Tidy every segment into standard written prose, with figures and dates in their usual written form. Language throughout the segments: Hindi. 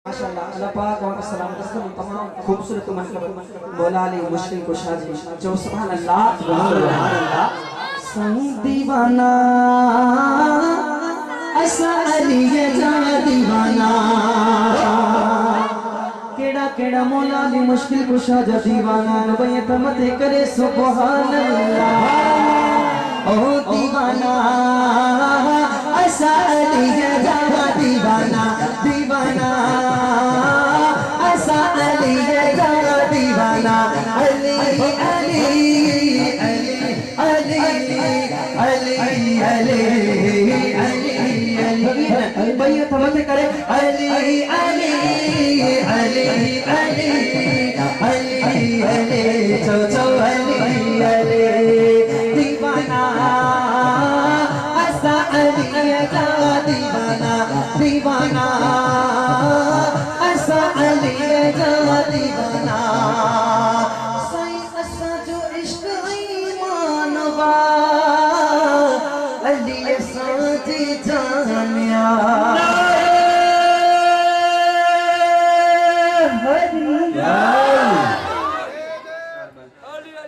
माशाअल्लाह अल्लाह पाक और सलाम करते तमाम खूबसूरत मौला अली मुश्किल कुशा जी जो सुभान अल्लाह सुभान अल्लाह सही दीवाना ऐसा अली जा दीवाना केड़ा केड़ा मौला अली मुश्किल कुशा जा दीवाना नबी तमते करे सुभान अल्लाह ओ दीवाना ऐसा अली जा दीवाना दीवाना ऐसा अली जा दीवाना अली अली अली अली अली अली अली भैया थमत करे अली अली अली अली अली अली चो चो अली अली दीवाना ऐसा अली जा दीवाना दीवाना ऐसा अली जा दीवाना सही ऐसा जो इश्क ईमान वा अली ऐसा जी जानिया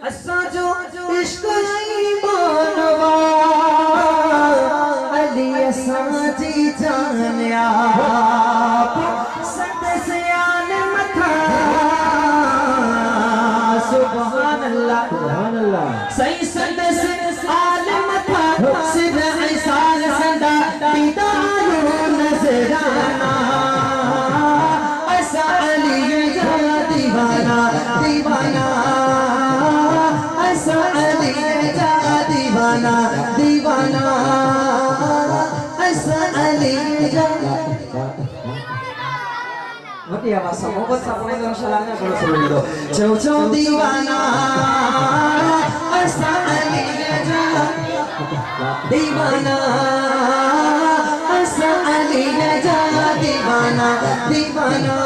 ऐसा जो इश्क ईमान वा अली ऐसा जी जानिया सही संद से आलम था सिर ऐसान संदा दीदारो नजराना ऐसा अली जा दीवाना दीवाना ऐसा अली जा दीवाना दीवाना ऐसा अली जा बढ़िया भाषा मोहब्बत अपने को इंशाल्लाह बोलो सुन लो चौ चौ दीवाना ऐसा अली जा दीवाना ऐसा अली जा दीवाना दीवाना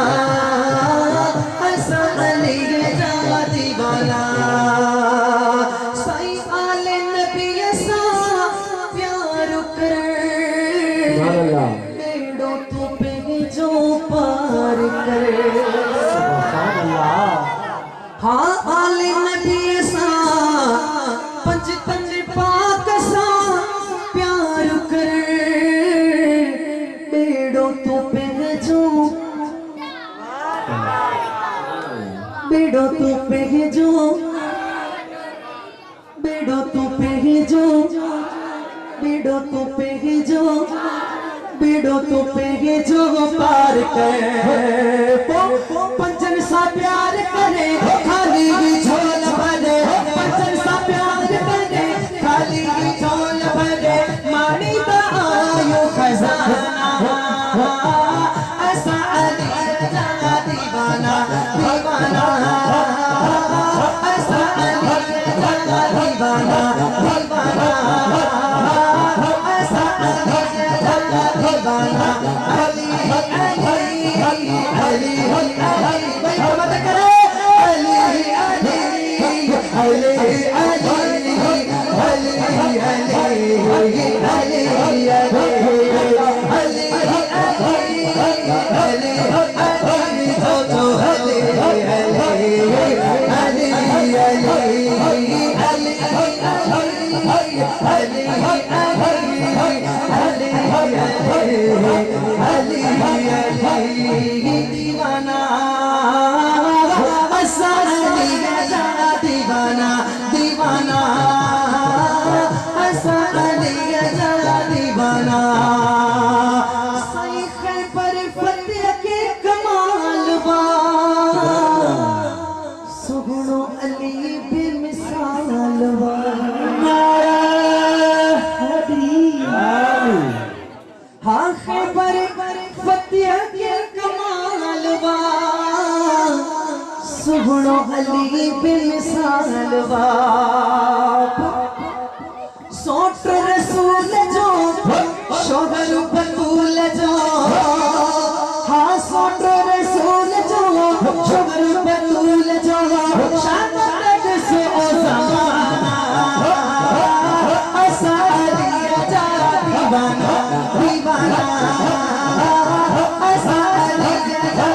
ऐसा अली जा दीवाना सही आले नबी ऐसा प्यार कर बेड़ो तो पे जो पार करे सुभान अल्लाह हाँ आले नबी ऐसा पंच पंच पाक सा प्यार कर बेड़ो तो पे जो बेड़ो तो पे जो बेड़ो तो पे जो बेड़ो तो पे जो बेड़ो तो पे जो पार करे पंचन सा प्यार करे खाली झोल भरे पंचन सा प्यार करे खाली झोल भरे मानी तो आयो खजाना ऐसा अली जा दीवाना दीवाना ऐसा अली जा दीवाना दीवाना ऐसा अली जा दीवाना अली अली अली अली भाई मत करे अली अली अली अली अली अली अली अली जो जो अली अली अली दीवाना ऐसा अली जा दीवाना दीवाना ऐसा अली जा दीवाना सही खैबर फतेह के कमाल वा सुगुणो अली बेमिसाल वा हाँ खैबर फतेह के कमाल वा सुगुणो अली बेमिसाल वा सोट रसूल जो शोहर बतूल जो हाँ सोट रसूल जो शोहर बतूल जो शानत से ओ ज़माना ऐसा अली जा दीवाना दीवाना ऐसा अली जा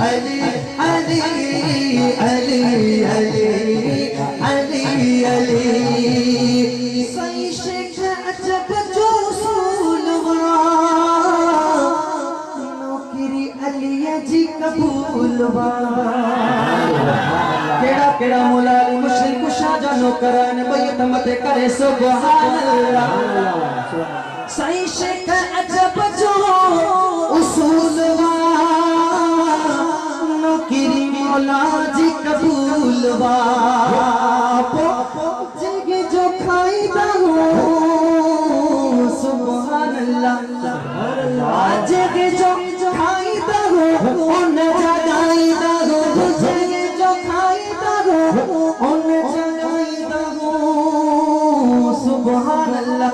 अली अली अली अली अली अली सही शेख अजब जो सूलवा नौकरी अली जी कबूलवा केड़ा केड़ा मौला अली मुश्किल कुशा जानो करन बैत मत करे सुभान अल्लाह सही शेख अजब जो उसूलवा नौकरी मौला जी कबूलवा जगे जो खाईदा हो सुभान अल्लाह जगे जो खाईदा हो उन जगाईदा हो जगे जो खाईदा हो उन जगाईदा हो सुभान अल्लाह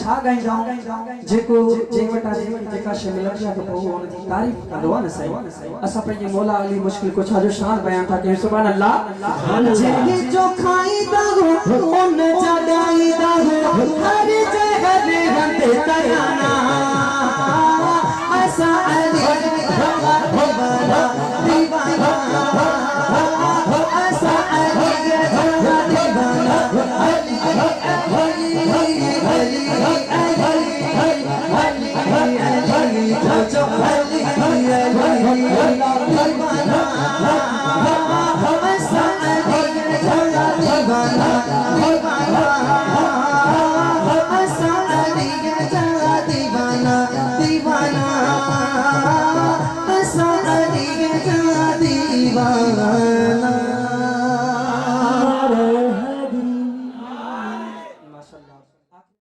छा गई जाऊं जेको जे वटा जेका शे मिलंदी आहे त पोइ उन जी तारीफ़ कंदो आहे न सही असां पंहिंजे मौला अली मुश्किल कुछा जो शान बयान था कयूं सुभान अल्लाह जेके जो खाईदा हो उन जगाईदा हो हर जगह हंदे तराना असां